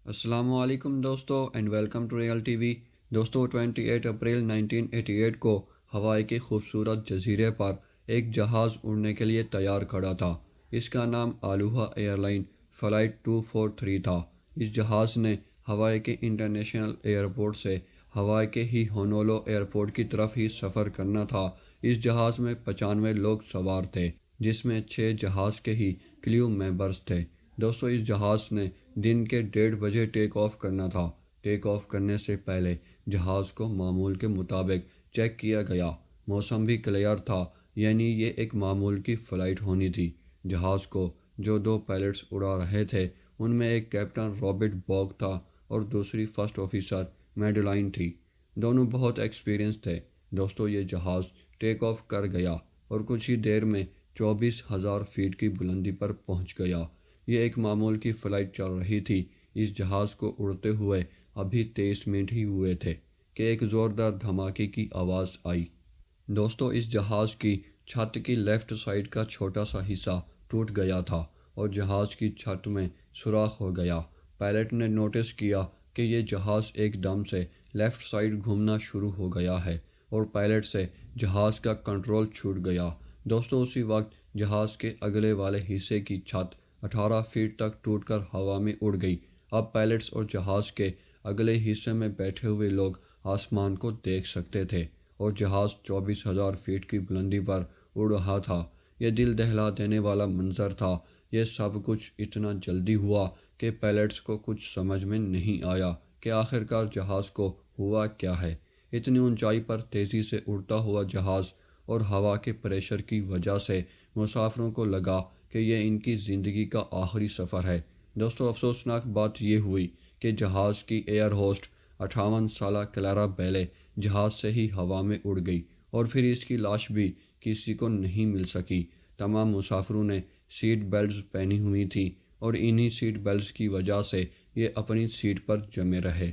السلام علیکم دوستو and welcome to real TV. دوستو 28 اپریل 1988 کو ہوائی کے خوبصورت جزیرے پر ایک جہاز اڑنے کے لیے تیار کھڑا تھا۔ اس کا نام آلوہا ایئر لائن فلائٹ 243 تھا۔ اس جہاز نے ہوائی کے انٹرنیشنل ایئرپورٹ سے ہوائی کے ہی ہونولو ایئرپورٹ کی طرف ہی سفر کرنا تھا۔ اس جہاز میں 95 لوگ سوار تھے، جس میں 6 جہاز کے ہی کریو ممبرز تھے۔ دوستو اس جہاز نے دن کے 1:30 بجے ٹیک آف کرنا تھا۔ ٹیک آف کرنے سے پہلے جہاز کو معمول کے مطابق چیک کیا گیا۔ موسم بھی کلیئر تھا، یعنی یہ ایک معمول کی فلائٹ ہونی تھی۔ جہاز کو جو 2 پائلٹس اڑا رہے تھے، ان میں ایک کیپٹن رابرٹ باگ تھا اور دوسری فرسٹ آفیسر میڈلائن تھی۔ دونوں بہت ایکسپیرینس تھے۔ دوستو یہ جہاز ٹیک آف کر گیا اور کچھ ہی دیر میں 24,000 فیٹ کی بلندی پر پہنچ گیا۔ یہ ایک معمول کی فلائٹ چل رہی تھی۔ اس جہاز کو اڑتے ہوئے ابھی 23 منٹ ہی ہوئے تھے کہ ایک زوردار دھماکے کی آواز آئی۔ دوستو اس جہاز کی چھت کی لیفٹ سائیڈ کا چھوٹا سا حصہ ٹوٹ گیا تھا اور جہاز کی چھت میں سوراخ ہو گیا۔ پائلٹ نے نوٹس کیا کہ یہ جہاز ایک دم سے لیفٹ سائیڈ گھومنا شروع ہو گیا ہے اور پائلٹ سے جہاز کا کنٹرول چھوٹ گیا۔ دوستو اسی وقت جہاز کے اگلے والے حصے کی چھت 18 فیٹ تک ٹوٹ کر ہوا میں اڑ گئی۔ اب پائلٹس اور جہاز کے اگلے حصے میں بیٹھے ہوئے لوگ آسمان کو دیکھ سکتے تھے اور جہاز 24,000 فیٹ کی بلندی پر اڑ رہا تھا۔ یہ دل دہلا دینے والا منظر تھا۔ یہ سب کچھ اتنا جلدی ہوا کہ پائلٹس کو کچھ سمجھ میں نہیں آیا کہ آخرکار جہاز کو ہوا کیا ہے۔ اتنی اونچائی پر تیزی سے اڑتا ہوا جہاز اور ہوا کے پریشر کی وجہ سے مسافروں کو لگا کہ یہ ان کی زندگی کا آخری سفر ہے۔ دوستو افسوسناک بات یہ ہوئی کہ جہاز کی ایئر ہوسٹ 58 سالہ کلیرا بیلے جہاز سے ہی ہوا میں اڑ گئی اور پھر اس کی لاش بھی کسی کو نہیں مل سکی۔ تمام مسافروں نے سیٹ بیلٹس پہنی ہوئی تھی اور انہی سیٹ بیلٹس کی وجہ سے یہ اپنی سیٹ پر جمے رہے۔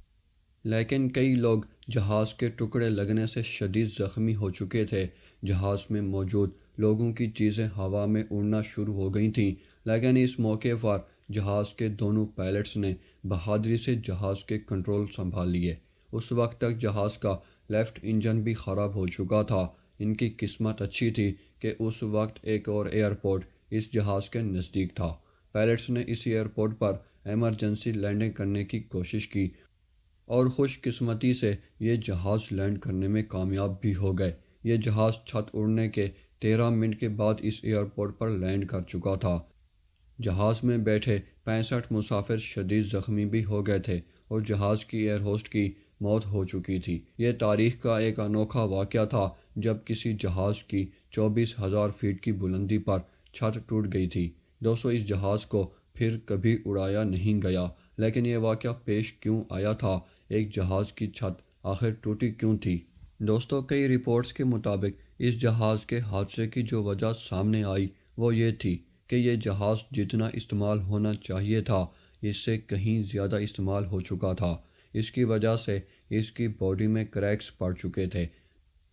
لیکن کئی لوگ جہاز کے ٹکڑے لگنے سے شدید زخمی ہو چکے تھے۔ جہاز میں موجود لوگوں کی چیزیں ہوا میں اڑنا شروع ہو گئی تھیں، لیکن اس موقع پر جہاز کے دونوں پائلٹس نے بہادری سے جہاز کے کنٹرول سنبھال لیے۔ اس وقت تک جہاز کا لیفٹ انجن بھی خراب ہو چکا تھا۔ ان کی قسمت اچھی تھی کہ اس وقت ایک اور ایئرپورٹ اس جہاز کے نزدیک تھا۔ پائلٹس نے اس ایئرپورٹ پر ایمرجنسی لینڈنگ کرنے کی کوشش کی اور خوش قسمتی سے یہ جہاز لینڈ کرنے میں کامیاب بھی ہو گئے۔ یہ جہاز چھت اڑنے کے 13 منٹ کے بعد اس ایئرپورٹ پر لینڈ کر چکا تھا۔ جہاز میں بیٹھے 65 مسافر شدید زخمی بھی ہو گئے تھے اور جہاز کی ایئر ہوسٹ کی موت ہو چکی تھی۔ یہ تاریخ کا ایک انوکھا واقعہ تھا جب کسی جہاز کی 24,000 فیٹ کی بلندی پر چھت ٹوٹ گئی تھی۔ دوستو اس جہاز کو پھر کبھی اڑایا نہیں گیا، لیکن یہ واقعہ پیش کیوں آیا تھا؟ ایک جہاز کی چھت آخر ٹوٹی کیوں تھی؟ دوستو کئی رپورٹس کے مطابق اس جہاز کے حادثے کی جو وجہ سامنے آئی وہ یہ تھی کہ یہ جہاز جتنا استعمال ہونا چاہیے تھا اس سے کہیں زیادہ استعمال ہو چکا تھا۔ اس کی وجہ سے اس کی باڈی میں کریکس پڑ چکے تھے۔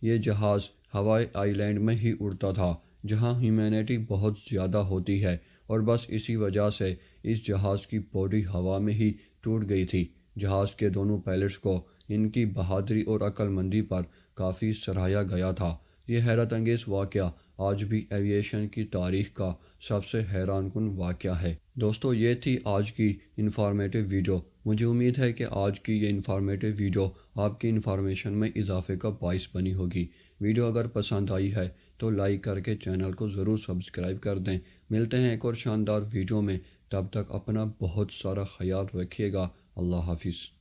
یہ جہاز ہوائی آئی لینڈ میں ہی اڑتا تھا جہاں ہیومینٹی بہت زیادہ ہوتی ہے اور بس اسی وجہ سے اس جہاز کی باڈی ہوا میں ہی ٹوٹ گئی تھی۔ جہاز کے دونوں پائلٹس کو ان کی بہادری اور عقل مندی پر کافی سراہا گیا تھا۔ یہ حیرت انگیز واقعہ آج بھی ایویشن کی تاریخ کا سب سے حیران کن واقعہ ہے۔ دوستو یہ تھی آج کی انفارمیٹو ویڈیو۔ مجھے امید ہے کہ آج کی یہ انفارمیٹو ویڈیو آپ کی انفارمیشن میں اضافے کا باعث بنی ہوگی۔ ویڈیو اگر پسند آئی ہے تو لائک کر کے چینل کو ضرور سبسکرائب کر دیں۔ ملتے ہیں ایک اور شاندار ویڈیو میں، تب تک اپنا بہت سارا خیال رکھیے گا۔ اللہ حافظ۔